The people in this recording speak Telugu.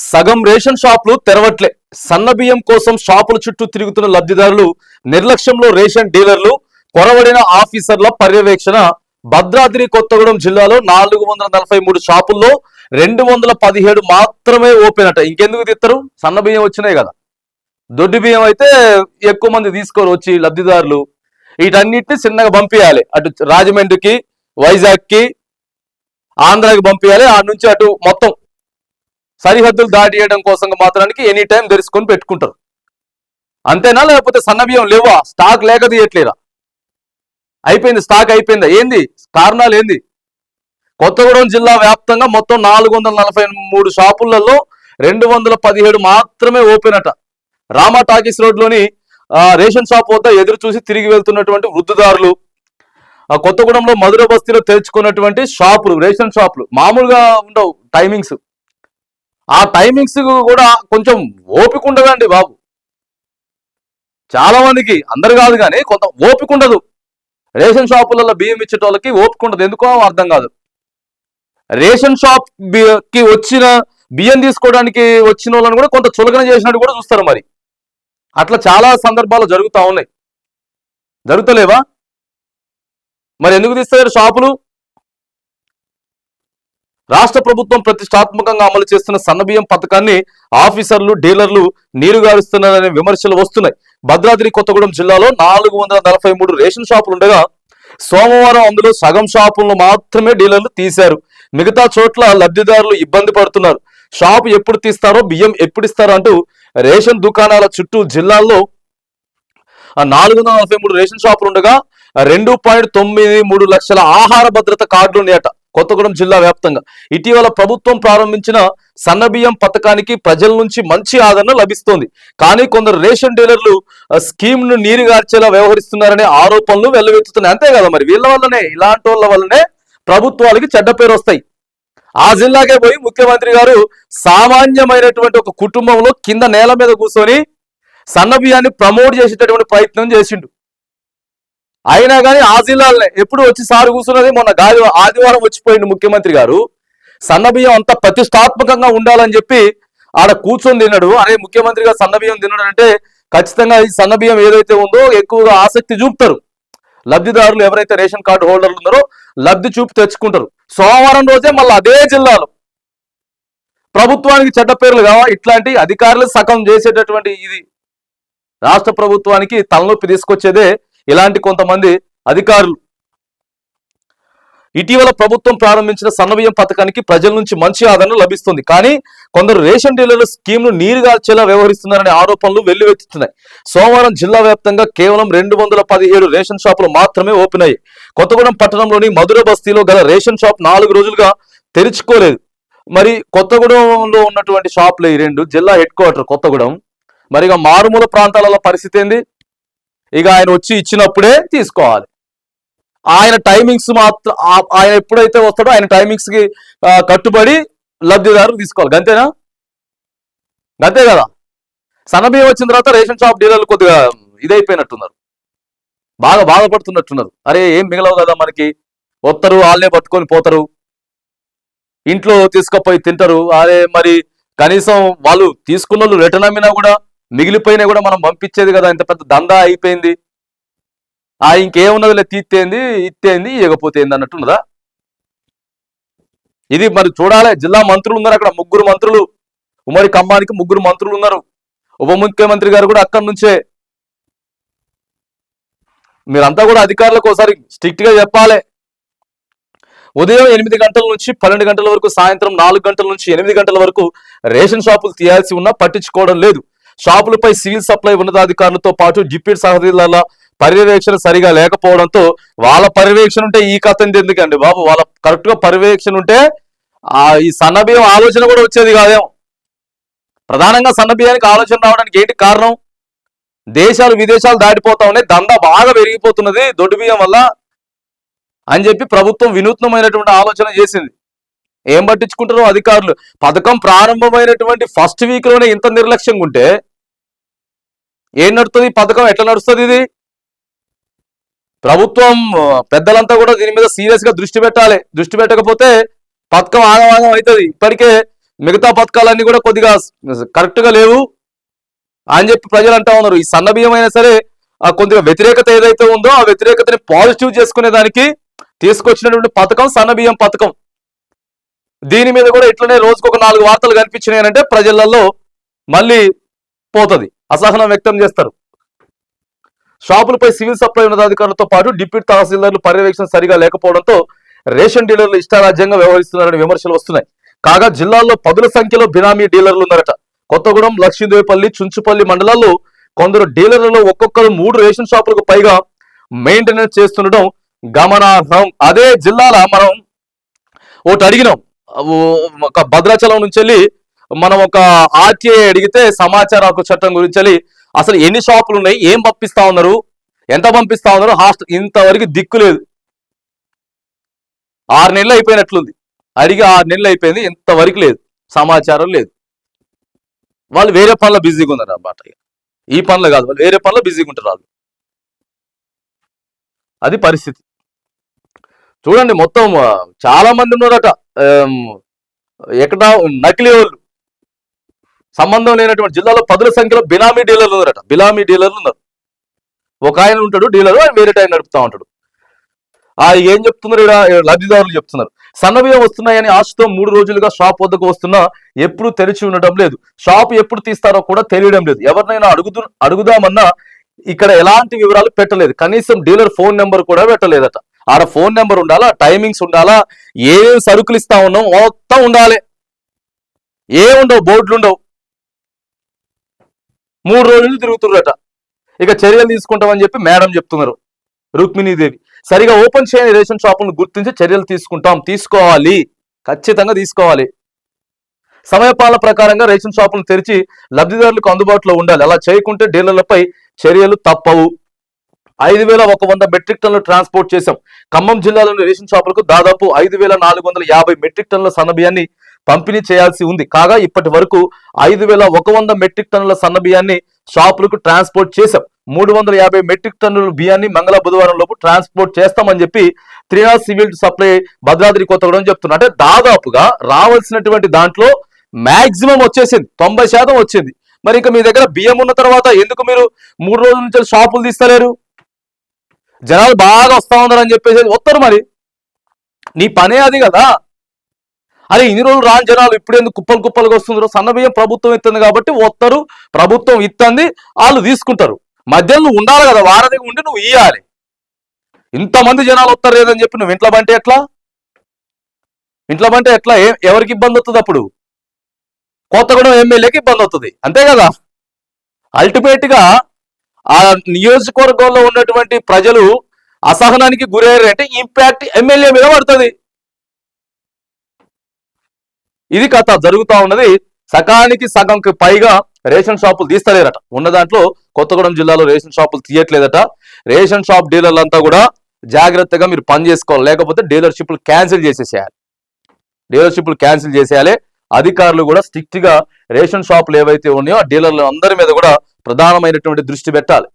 సగం రేషన్ షాపులు తెరవట్లే. సన్న బియ్యం కోసం షాపుల చుట్టూ తిరుగుతున్న లబ్ధిదారులు, నిర్లక్ష్యంలో రేషన్ డీలర్లు, కొరవడిన ఆఫీసర్ల పర్యవేక్షణ. భద్రాద్రి కొత్తగూడెం జిల్లాలో 443 షాపుల్లో 217 మాత్రమే ఓపెన్ అట. ఇంకెందుకు తీస్తారు? సన్న బియ్యం వచ్చినాయి కదా. దొడ్డి బియ్యం అయితే ఎక్కువ మంది తీసుకోరు వచ్చి లబ్ధిదారులు. వీటన్నిటిని చిన్నగా పంపించాలి, అటు రాజమండ్రికి, వైజాగ్కి, ఆంధ్రాకి పంపించాలి. ఆ నుంచి అటు మొత్తం సరిహద్దులు దాటియడం కోసం మాత్రానికి ఎనీ టైం తెరుచుకొని పెట్టుకుంటారు. అంతేనా? లేకపోతే సన్న బియ్యం లేవా? స్టాక్ లేక తీయట్లేదా? అయిపోయింది, స్టాక్ అయిపోయిందా? ఏంది కారణాలు? ఏంది? కొత్తగూడెం జిల్లా వ్యాప్తంగా మొత్తం 443 షాపులలో 217 మాత్రమే ఓపెన్ అట. రామా టాకీస్ రోడ్లోని రేషన్ షాప్ వద్ద ఎదురు చూసి తిరిగి వెళ్తున్నటువంటి వృద్ధుదారులు, కొత్తగూడెంలో మధుర బస్తీలో తెరుచుకున్నటువంటి షాపులు, రేషన్ షాపులు మామూలుగా ఉండవు టైమింగ్స్. ఆ టైమింగ్స్ కూడా కొంచెం ఓపిక ఉండదండి బాబు. చాలా మందికి, అందరు కాదు కానీ కొంత ఓపిక ఉండదు. రేషన్ షాపులలో బియ్యం ఇచ్చేటోళ్ళకి ఓపిక ఉండదు, ఎందుకో అర్థం కాదు. రేషన్ షాప్ కి వచ్చిన బియ్యం తీసుకోవడానికి వచ్చిన వాళ్ళని కూడా కొంత చులకన చేసినట్టు కూడా చూస్తారు. మరి అట్లా చాలా సందర్భాలు జరుగుతూ ఉన్నాయి. జరుగుతలేవా? మరి ఎందుకు తీస్తారు షాపులు? రాష్ట్ర ప్రభుత్వం ప్రతిష్టాత్మకంగా అమలు చేస్తున్న సన్నబియ్యం పథకాన్ని ఆఫీసర్లు, డీలర్లు నీరుగారుస్తున్నారనే విమర్శలు వస్తున్నాయి. భద్రాద్రి కొత్తగూడెం జిల్లాలో 443 రేషన్ షాపులు ఉండగా సోమవారం అందులో సగం షాపులను మాత్రమే డీలర్లు తీశారు. మిగతా చోట్ల లబ్ధిదారులు ఇబ్బంది పడుతున్నారు. షాపు ఎప్పుడు తీస్తారో, బియ్యం ఎప్పుడు ఇస్తారో అంటూ రేషన్ దుకాణాల చుట్టూ జిల్లాల్లో 443 రేషన్ షాపులు ఉండగా 2.93 లక్షల ఆహార భద్రత కార్డులు ఉన్నాయట కొత్తగూడెం జిల్లా వ్యాప్తంగా. ఇటీవల ప్రభుత్వం ప్రారంభించిన సన్నబియ్యం పథకానికి ప్రజల నుంచి మంచి ఆదరణ లభిస్తోంది. కానీ కొందరు రేషన్ డీలర్లు స్కీమ్ ను నీరుగార్చేలా వ్యవహరిస్తున్నారనే ఆరోపణలు వెల్లువెత్తుతున్నాయి. అంతే కదా, మరి వీళ్ళ వల్లనే, ఇలాంటి వాళ్ళ వల్లనే ప్రభుత్వాలకి చెడ్డ పేరు వస్తాయి. ఆ జిల్లాకే పోయి ముఖ్యమంత్రి గారు సామాన్యమైనటువంటి ఒక కుటుంబంలో కింద నేల మీద కూర్చొని సన్నబియ్యాన్ని ప్రమోట్ చేసేటటువంటి ప్రయత్నం చేసిండు. అయినా కానీ ఆ జిల్లాలనే ఎప్పుడు వచ్చి సారు కూర్చున్నది. మొన్న ఆదివారం వచ్చిపోయిండు ముఖ్యమంత్రి గారు. సన్నబియ్యం అంతా ప్రతిష్టాత్మకంగా ఉండాలని చెప్పి ఆడ కూర్చొని తిన్నాడు. అనే ముఖ్యమంత్రి గారు సన్నబియ్యం తిన్నాడు అంటే ఖచ్చితంగా ఈ సన్నబియ్యం ఏదైతే ఉందో ఎక్కువగా ఆసక్తి చూపుతారు లబ్ధిదారులు. ఎవరైతే రేషన్ కార్డు హోల్డర్లు ఉన్నారో లబ్ధి చూపి తెచ్చుకుంటారు. సోమవారం రోజే మళ్ళీ అదే జిల్లాలో ప్రభుత్వానికి చెడ్డ పేర్లు కావా? ఇట్లాంటి అధికారులు సగం చేసేటటువంటి ఇది రాష్ట్ర ప్రభుత్వానికి తలనొప్పి తీసుకొచ్చేదే ఇలాంటి కొంతమంది అధికారులు. ఇటీవల ప్రభుత్వం ప్రారంభించిన సన్నబియ్యం పథకానికి ప్రజల నుంచి మంచి ఆదరణ లభిస్తుంది. కానీ కొందరు రేషన్ డీలర్లు స్కీమ్ ను నీరుగార్చేలా వ్యవహరిస్తున్నారనే ఆరోపణలు వెల్లువెత్తుతున్నాయి. సోమవారం జిల్లా వ్యాప్తంగా కేవలం 217 రేషన్ షాపులు మాత్రమే ఓపెన్ అయ్యాయి. కొత్తగూడెం పట్టణంలోని మధుర బస్తీలో గల రేషన్ షాప్ 4 రోజులుగా తెరుచుకోలేదు. మరి కొత్తగూడెంలో ఉన్నటువంటి షాపులు ఈ 2, జిల్లా హెడ్ క్వార్టర్ కొత్తగూడెం. మరి ఇక మారుమూల ప్రాంతాలలో పరిస్థితి ఏంది? ఇక ఆయన వచ్చి ఇచ్చినప్పుడే తీసుకోవాలి. ఆయన టైమింగ్స్ మాత్రం, ఆయన ఎప్పుడైతే వస్తాడో ఆయన టైమింగ్స్ కి కట్టుబడి లబ్ధిదారులు తీసుకోవాలి. గంతేనా? గంతే కదా. సన్నబియ్యం వచ్చిన తర్వాత రేషన్ షాప్ డీలర్లు కొద్దిగా ఇదైపోయినట్టున్నారు, బాగా బాధపడుతున్నట్టున్నారు. అరే ఏం మిగలవు కదా మనకి, వస్తారు వాళ్ళనే పట్టుకొని పోతారు, ఇంట్లో తీసుకుపోయి తింటారు. అరే మరి కనీసం వాళ్ళు తీసుకున్న వాళ్ళు రిటర్న్ అమ్మినా కూడా మిగిలిపోయినా కూడా మనం పంపించేది కదా. ఇంత పెద్ద దందా అయిపోయింది. ఇంకేమున్నదిలే, తీత్తేంది, ఇత్తేంది, ఇవ్వకపోతే ఏంది అన్నట్టున్నదా? ఇది మరి చూడాలి. జిల్లా మంత్రులు ఉన్నారు అక్కడ, 3 మంత్రులు. ఉమ్మడి ఖమ్మానికి 3 మంత్రులు ఉన్నారు. ఉప ముఖ్యమంత్రి గారు కూడా అక్కడి నుంచే. మీరంతా కూడా అధికారులకు ఒకసారి స్ట్రిక్ట్ గా చెప్పాలి. ఉదయం 8 గంటల నుంచి 12 గంటల వరకు, సాయంత్రం 4 గంటల నుంచి 8 గంటల వరకు రేషన్ షాపులు తీయాల్సి ఉన్నా పట్టించుకోవడం లేదు. షాపులపై సివిల్ సప్లై ఉన్నతాధికారులతో పాటు డిప్యూటీ సహకారుల పర్యవేక్షణ సరిగా లేకపోవడంతో, వాళ్ళ పర్యవేక్షణ ఉంటే ఈ కథ ఎందుకండి బాబు, వాళ్ళ కరెక్ట్ గా పర్యవేక్షణ ఉంటే ఈ సన్నబియ్యం ఆలోచన కూడా వచ్చేది కాదేమో. ప్రధానంగా సన్నబియ్యానికి ఆలోచన రావడానికి ఏంటి కారణం? దేశాలు విదేశాలు దాటిపోతా ఉన్నాయి, దందా బాగా పెరిగిపోతున్నది దొడ్డు బియ్యం వల్ల అని చెప్పి ప్రభుత్వం వినూత్నమైనటువంటి ఆలోచన చేసింది. ఏం పట్టించుకుంటారు అధికారులు? పథకం ప్రారంభమైనటువంటి ఫస్ట్ వీక్ లోనే ఇంత నిర్లక్ష్యంగా ఉంటే ఏం నడుస్తుంది? పథకం ఎట్లా నడుస్తుంది? ఇది ప్రభుత్వం పెద్దలంతా కూడా దీని మీద సీరియస్ గా దృష్టి పెట్టాలి. దృష్టి పెట్టకపోతే పథకం ఆగమాగం అవుతుంది. ఇప్పటికే మిగతా పథకాలన్నీ కూడా కొద్దిగా కరెక్ట్ గా లేవు అని చెప్పి ప్రజలు అంటా ఉన్నారు. ఈ సన్న బియ్యం అయినా సరే కొద్దిగా వ్యతిరేకత ఏదైతే ఉందో ఆ వ్యతిరేకతని పాజిటివ్ చేసుకునే దానికి తీసుకొచ్చినటువంటి పథకం సన్న బియ్యం పథకం. దీని మీద కూడా ఇట్లనే రోజుకు ఒక 4 వార్తలు కనిపించినాయంటే ప్రజలలో మళ్ళీ పోతుంది, అసహనం వ్యక్తం చేస్తారు. షాపులపై సివిల్ సప్లై ఉన్నతాధికారులతో పాటు డిప్యూటీ తహసీల్దార్లు పర్యవేక్షణ సరిగా లేకపోవడంతో రేషన్ డీలర్లు ఇష్టారాజ్యంగా వ్యవహరిస్తున్నారని విమర్శలు వస్తున్నాయి. కాగా జిల్లాల్లో పదుల సంఖ్యలో బినామీ డీలర్లు ఉన్నారట. కొత్తగూడెం, లక్ష్మీదేవిపల్లి, చుంచుపల్లి మండలాల్లో కొందరు డీలర్లలో ఒక్కొక్కరు 3 రేషన్ షాపులకు పైగా మెయింటెనెన్స్ చేస్తుండడం గమనార్హం. అదే జిల్లాల మనం ఒకటి అడిగినాం, ఒక భద్రాచలం నుంచి వెళ్ళి మనం ఒక ఆర్టీఐ అడిగితే సమాచార హక్కు చట్టం గురించి అసలు ఎన్ని షాపులు ఉన్నాయి, ఏం పంపిస్తా ఉన్నారు, ఎంత పంపిస్తా ఉన్నారు, హాస్టల్ ఇంతవరకు దిక్కు లేదు. 6 నెలలు అయిపోయినట్లుంది, అడిగి 6 నెలలు అయిపోయింది, ఇంతవరకు లేదు, సమాచారం లేదు. వాళ్ళు వేరే పనుల బిజీగా ఉన్నారు అన్నమాట. ఈ పనులు కాదు, వాళ్ళు వేరే పనులు బిజీగా ఉంటారు వాళ్ళు. అది పరిస్థితి. చూడండి, మొత్తం చాలా మంది ఉన్నారట. ఎక్కడ నకిలీ వాళ్ళు, సంబంధం లేనటువంటి జిల్లాలో పదుల సంఖ్యలో బినామీ డీలర్లు ఉన్నారట. బినామీ డీలర్లు ఉన్నారు. ఒక ఆయన ఉంటాడు డీలర్, ఆయన వేరే టైం నడుపుతా ఉంటాడు. ఏం చెప్తున్నారు ఇక్కడ లబ్ధిదారులు చెప్తున్నారు, సన్నబియ్యం వస్తున్నాయని ఆశతో 3 రోజులుగా షాప్ వద్దకు వస్తున్నా ఎప్పుడు తెరిచి ఉండడం లేదు. షాప్ ఎప్పుడు తీస్తారో కూడా తెలియడం లేదు. ఎవరినైనా అడుగుదామన్నా ఇక్కడ ఎలాంటి వివరాలు పెట్టలేదు. కనీసం డీలర్ ఫోన్ నెంబర్ కూడా పెట్టలేదట. ఆడ ఫోన్ నెంబర్ ఉండాలా, టైమింగ్స్ ఉండాలా, ఏం సరుకులు ఇస్తా ఉన్నాం మొత్తం ఉండాలి. ఏముండవు, బోర్డులు ఉండవు. 3 రోజులు తిరుగుతుర్రట. ఇక చర్యలు తీసుకుంటామని చెప్పి మేడం చెప్తున్నారు, రుక్మిణీదేవి. సరిగా ఓపెన్ చేయని రేషన్ షాపులను గుర్తించి చర్యలు తీసుకోవాలి, ఖచ్చితంగా తీసుకోవాలి. సమయపాలన ప్రకారంగా రేషన్ షాపులను తెరిచి లబ్ధిదారులకు అందుబాటులో ఉండాలి. అలా చేయకుంటే డీలర్లపై చర్యలు తప్పవు. 5,100 మెట్రిక్ టన్నులు ట్రాన్స్పోర్ట్ చేశాం. ఖమ్మం జిల్లాలోని రేషన్ షాపులకు దాదాపు 5,450 మెట్రిక్ టన్నుల సన్నబియ్యాన్ని పంపిణీ చేయాల్సి ఉంది. కాగా ఇప్పటి వరకు 5,100 మెట్రిక్ టన్నుల సన్నబియ్యాన్ని షాపులకు ట్రాన్స్పోర్ట్ చేశాం. 350 మెట్రిక్ టన్నుల బియ్యాన్ని బుధవారం లోపు ట్రాన్స్పోర్ట్ చేస్తామని చెప్పి త్రినాథ్ సివిల్ సప్లై భద్రాద్రి కొత్తగూడెం చెప్తున్నారు. అంటే దాదాపుగా రావాల్సినటువంటి దాంట్లో మాక్సిమం వచ్చేసింది, 90% వచ్చింది. మరి ఇంకా మీ దగ్గర బియ్యం ఉన్న తర్వాత ఎందుకు మీరు 3 రోజుల నుంచి షాపులు తీస్తలేరు? జనాలు బాగా వస్తా ఉన్నారని చెప్పేసి వస్తారు. మరి నీ పనే అది కదా. అరే ఇన్ని రోజులు రాని జనాలు ఇప్పుడు ఎందుకు కుప్పలు కుప్పలుగా వస్తున్నారు? సన్నబియ్యం ప్రభుత్వం ఇస్తుంది కాబట్టి వస్తారు, ప్రభుత్వం ఇస్తుంది, వాళ్ళు తీసుకుంటారు. మధ్యలో ఉండాలి కదా, వారధిగా ఉండి నువ్వు ఇయ్యాలి. ఇంతమంది జనాలు వస్తారు లేదని చెప్పి నువ్వు ఇంట్లో బంటే ఎట్లా? ఇంట్లో బంటే ఎట్లా? ఎవరికి ఇబ్బంది వస్తుంది? అప్పుడు కొత్తగూడెం ఎమ్మెల్యేకి ఇబ్బంది అవుతుంది, అంతే కదా. అల్టిమేట్ గా ఆ నియోజకవర్గంలో ఉన్నటువంటి ప్రజలు అసహనానికి గురయ్యారంటే ఇంపాక్ట్ ఎమ్మెల్యే మీద పడుతుంది. ఇది కథ జరుగుతా ఉన్నది. సగానికి సగంకి పైగా రేషన్ షాపులు తీస్తలేరట. ఉన్న దాంట్లో కొత్తగూడెం జిల్లాలో రేషన్ షాపులు తీయట్లేదట. రేషన్ షాప్ డీలర్లంతా కూడా జాగ్రత్తగా మీరు పని చేసుకోవాలి, లేకపోతే డీలర్షిప్లు క్యాన్సిల్ చేసేయాలి. అధికారులు కూడా స్ట్రిక్ట్ గా రేషన్ షాపులు ఏవైతే ఉన్నాయో ఆ డీలర్లు అందరి మీద కూడా ప్రధానమైనటువంటి దృష్టి పెట్టాలి.